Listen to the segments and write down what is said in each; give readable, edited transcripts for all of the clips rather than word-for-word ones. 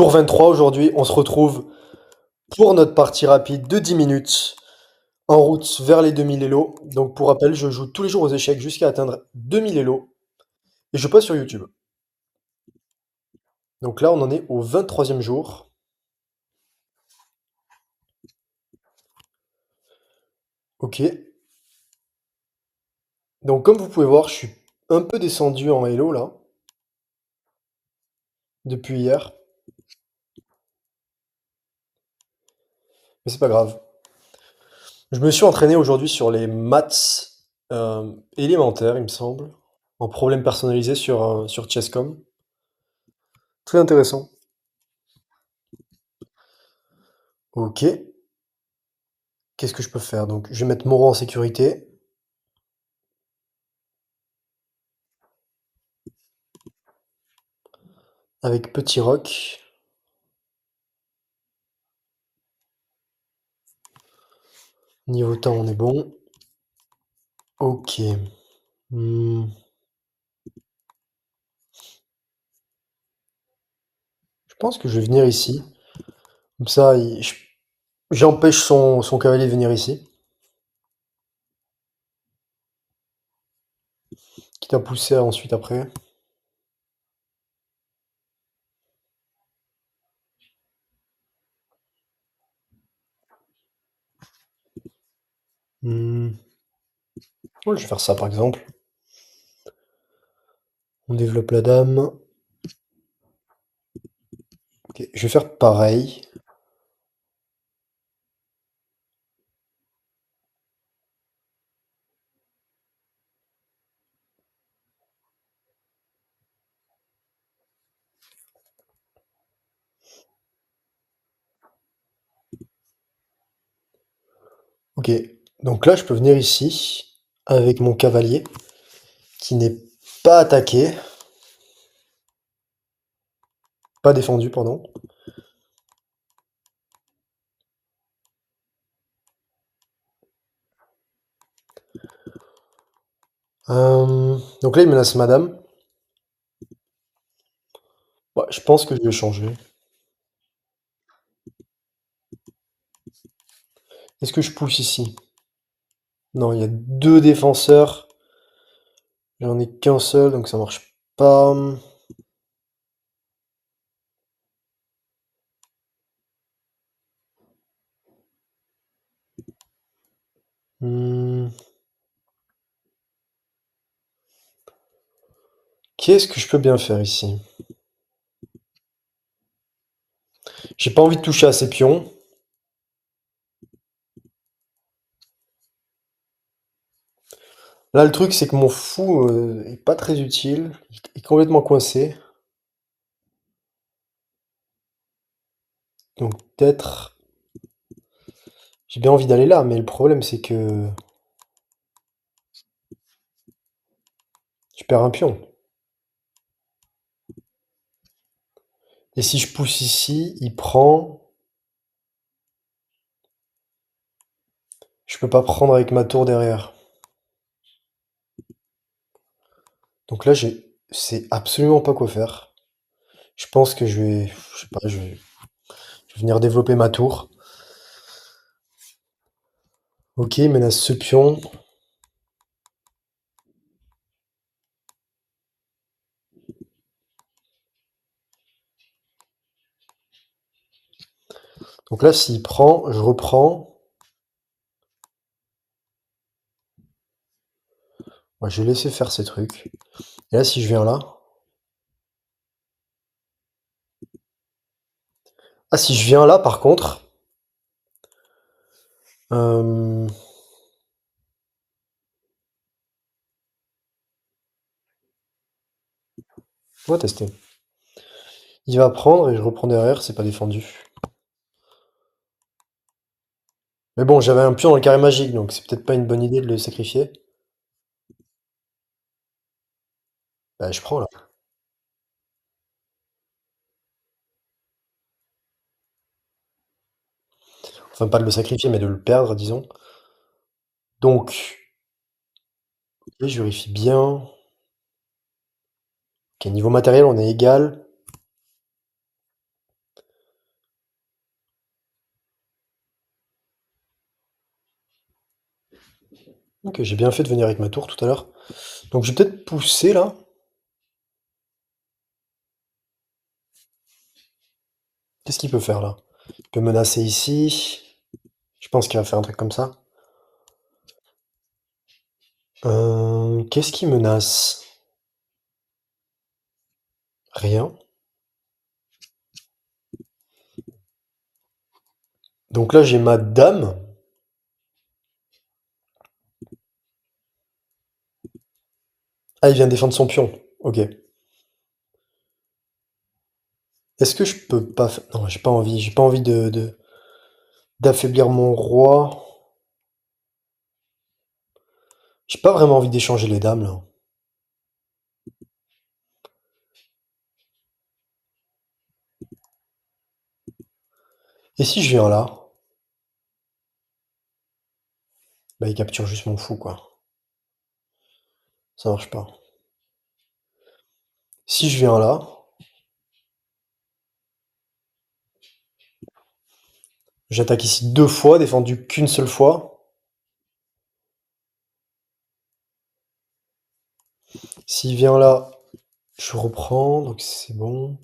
Jour 23 aujourd'hui, on se retrouve pour notre partie rapide de 10 minutes en route vers les 2000 Elo. Donc pour rappel, je joue tous les jours aux échecs jusqu'à atteindre 2000 Elo et je poste sur YouTube. Donc là, on en est au 23e jour. Ok. Donc comme vous pouvez voir, je suis un peu descendu en Elo là, depuis hier. Mais c'est pas grave. Je me suis entraîné aujourd'hui sur les maths élémentaires, il me semble, en problème personnalisé sur Chesscom. Très intéressant. Ok. Qu'est-ce que je peux faire? Donc, je vais mettre Moreau en sécurité. Avec Petit Roc. Niveau temps, on est bon. Ok. Hmm, je pense que je vais venir ici. Comme ça, j'empêche son cavalier de venir ici. Quitte à pousser ensuite après. Hmm, ouais, je vais faire ça par exemple. On développe la dame. Ok, je vais faire pareil. Ok. Donc là, je peux venir ici avec mon cavalier qui n'est pas attaqué. Pas défendu, pardon. Donc là, il menace madame. Ouais, je pense que je vais changer. Est-ce que je pousse ici? Non, il y a deux défenseurs. J'en ai qu'un seul, donc ça marche pas. Hmm, qu'est-ce que je peux bien faire ici? J'ai pas envie de toucher à ces pions. Là, le truc, c'est que mon fou est pas très utile. Il est complètement coincé. Donc peut-être... J'ai bien envie d'aller là, mais le problème, c'est que je perds un pion. Et si je pousse ici, il prend... Je peux pas prendre avec ma tour derrière. Donc là, j'ai... sais absolument pas quoi faire. Je pense que je vais... Je sais pas, je vais venir développer ma tour. Ok, il menace ce pion. Donc là, s'il prend, je reprends. Ouais, je vais laisser faire ces trucs. Et là, si je viens là... Ah, si je viens là, par contre... euh, on va tester. Il va prendre et je reprends derrière, c'est pas défendu. Mais bon, j'avais un pion dans le carré magique, donc c'est peut-être pas une bonne idée de le sacrifier. Bah, je prends là. Enfin, pas de le sacrifier, mais de le perdre, disons. Donc, ok, je vérifie bien. Ok, niveau matériel, on est égal. Ok, j'ai bien fait de venir avec ma tour tout à l'heure. Donc je vais peut-être pousser là. Qu'est-ce qu'il peut faire là? Il peut menacer ici. Je pense qu'il va faire un truc comme ça. Qu'est-ce qui menace? Rien. Donc là j'ai ma dame. Ah, il vient défendre son pion. Ok. Est-ce que je peux pas Non, j'ai pas envie. J'ai pas envie d'affaiblir mon roi. J'ai pas vraiment envie d'échanger les dames là. Et si je viens là? Bah il capture juste mon fou quoi. Ça marche pas. Si je viens là, j'attaque ici deux fois, défendu qu'une seule fois. S'il vient là, je reprends, donc c'est bon.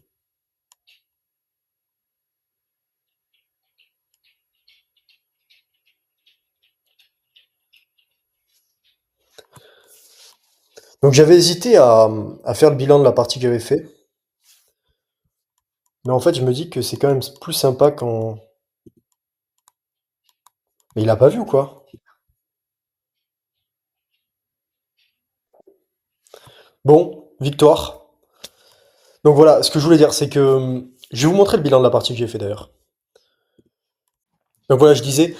Donc j'avais hésité à faire le bilan de la partie que j'avais fait. Mais en fait, je me dis que c'est quand même plus sympa quand... Mais il a pas vu ou quoi? Bon, victoire. Donc voilà, ce que je voulais dire, c'est que... Je vais vous montrer le bilan de la partie que j'ai fait d'ailleurs. Donc voilà, je disais,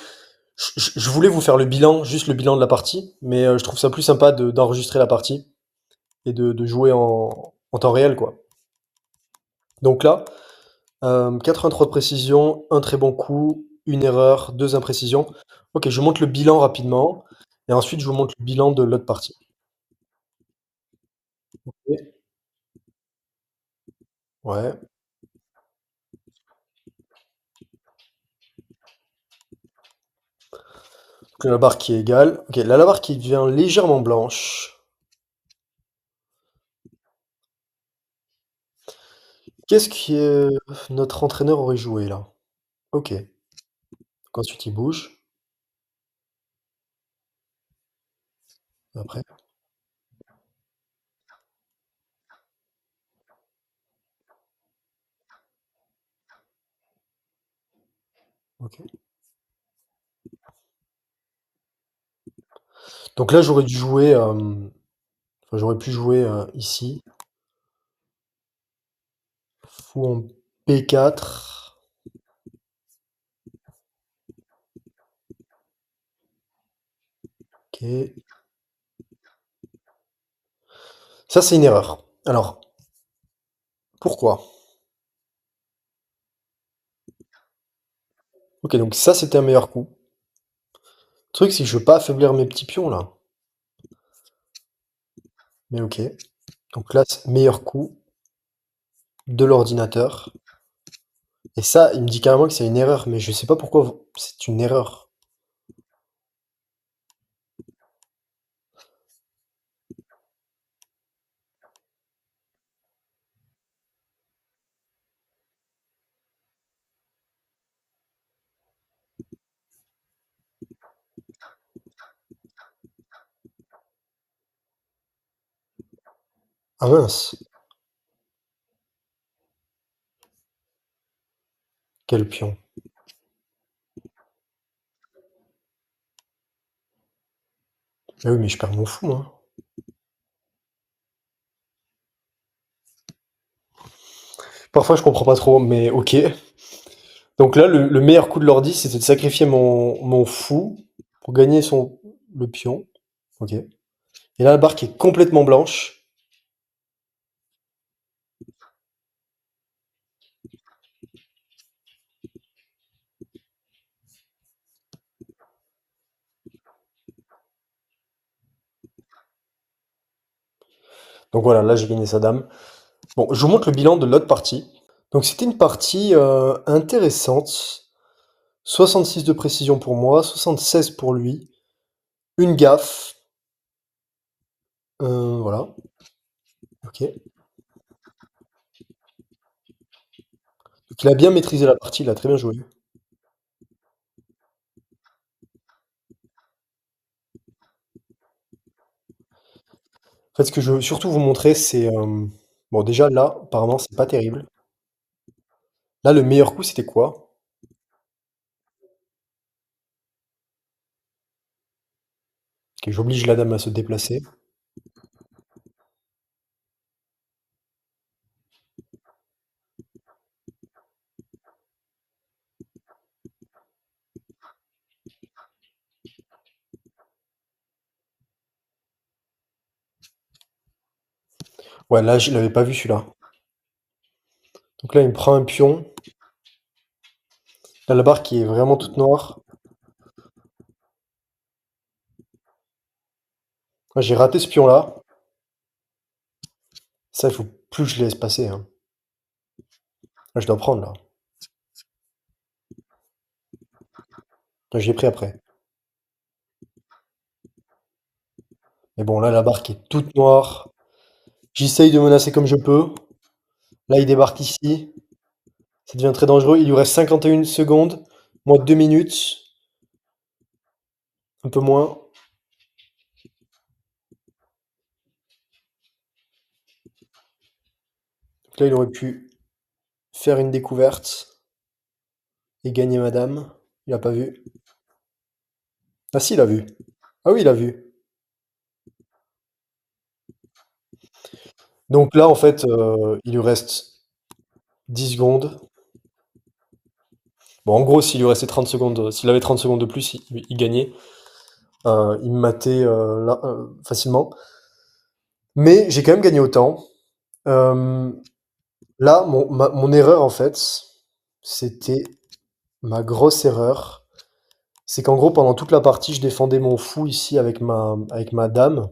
je voulais vous faire le bilan, juste le bilan de la partie, mais je trouve ça plus sympa d'enregistrer la partie et de jouer en temps réel, quoi. Donc là, 83 de précision, un très bon coup, une erreur, deux imprécisions. Ok, je vous montre le bilan rapidement, et ensuite je vous montre le bilan de l'autre partie. Ok. Ouais, donc la barre qui est égale. Ok, là la barre qui devient légèrement blanche. Qu'est-ce que notre entraîneur aurait joué là? Ok, donc ensuite il bouge, après. Ok. Donc là j'aurais dû jouer, enfin j'aurais pu jouer ici, fou en B4. Ok, ça c'est une erreur. Alors, pourquoi? Ok, donc ça c'était un meilleur coup. Le truc c'est que je veux pas affaiblir mes petits pions là. Mais ok. Donc là, meilleur coup de l'ordinateur. Et ça, il me dit carrément que c'est une erreur, mais je sais pas pourquoi c'est une erreur. Ah mince, quel pion. Ah oui, mais je perds mon fou, hein. Parfois, je comprends pas trop, mais ok. Donc là, le meilleur coup de l'ordi, c'était de sacrifier mon fou pour gagner le pion. Ok. Et là, la barre qui est complètement blanche. Donc voilà, là, j'ai gagné sa dame. Bon, je vous montre le bilan de l'autre partie. Donc c'était une partie intéressante. 66 de précision pour moi, 76 pour lui. une gaffe. Voilà. Ok. Donc il a bien maîtrisé la partie, il a très bien joué. En fait, ce que je veux surtout vous montrer, c'est... bon, déjà, là, apparemment, c'est pas terrible. Là, le meilleur coup, c'était quoi? Ok, j'oblige la dame à se déplacer. Ouais, là, je l'avais pas vu, celui-là. Donc là, il me prend un pion. Là, la barre qui est vraiment toute noire. Moi, j'ai raté ce pion-là. Ça, il faut plus que je laisse passer, hein. Là, je dois prendre, là. Là, je l'ai pris après. Mais bon, là, la barre qui est toute noire. J'essaye de menacer comme je peux. Là, il débarque ici. Ça devient très dangereux. Il lui reste 51 secondes. Moins de 2 minutes. Un peu moins. Donc là, il aurait pu faire une découverte et gagner madame. Il a pas vu. Ah si, il a vu. Ah oui, il a vu. Donc là, en fait, il lui reste 10 secondes. Bon, en gros, s'il lui restait 30 secondes, s'il avait 30 secondes de plus, il gagnait. Il me matait là, facilement. Mais j'ai quand même gagné autant. Euh, Là, mon erreur, en fait, c'était ma grosse erreur. C'est qu'en gros, pendant toute la partie, je défendais mon fou ici avec ma dame.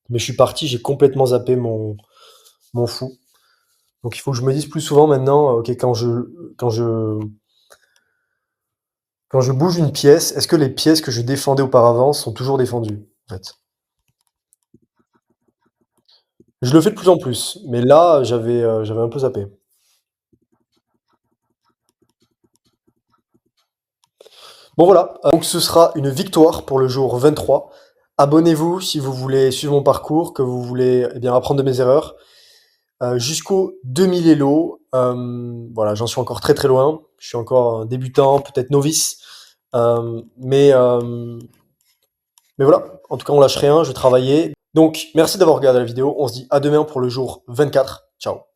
Mais je suis parti, j'ai complètement zappé mon fou. Donc il faut que je me dise plus souvent maintenant, ok, quand je bouge une pièce, est-ce que les pièces que je défendais auparavant sont toujours défendues, en fait? Je le fais de plus en plus, mais là, j'avais un peu zappé. Bon voilà, donc ce sera une victoire pour le jour 23. Abonnez-vous si vous voulez suivre mon parcours, que vous voulez eh bien, apprendre de mes erreurs. Jusqu'au 2000 Elo, voilà, j'en suis encore très très loin. Je suis encore un débutant, peut-être novice. Euh, mais, euh, mais voilà, en tout cas on lâche rien, je vais travailler. Donc merci d'avoir regardé la vidéo, on se dit à demain pour le jour 24. Ciao.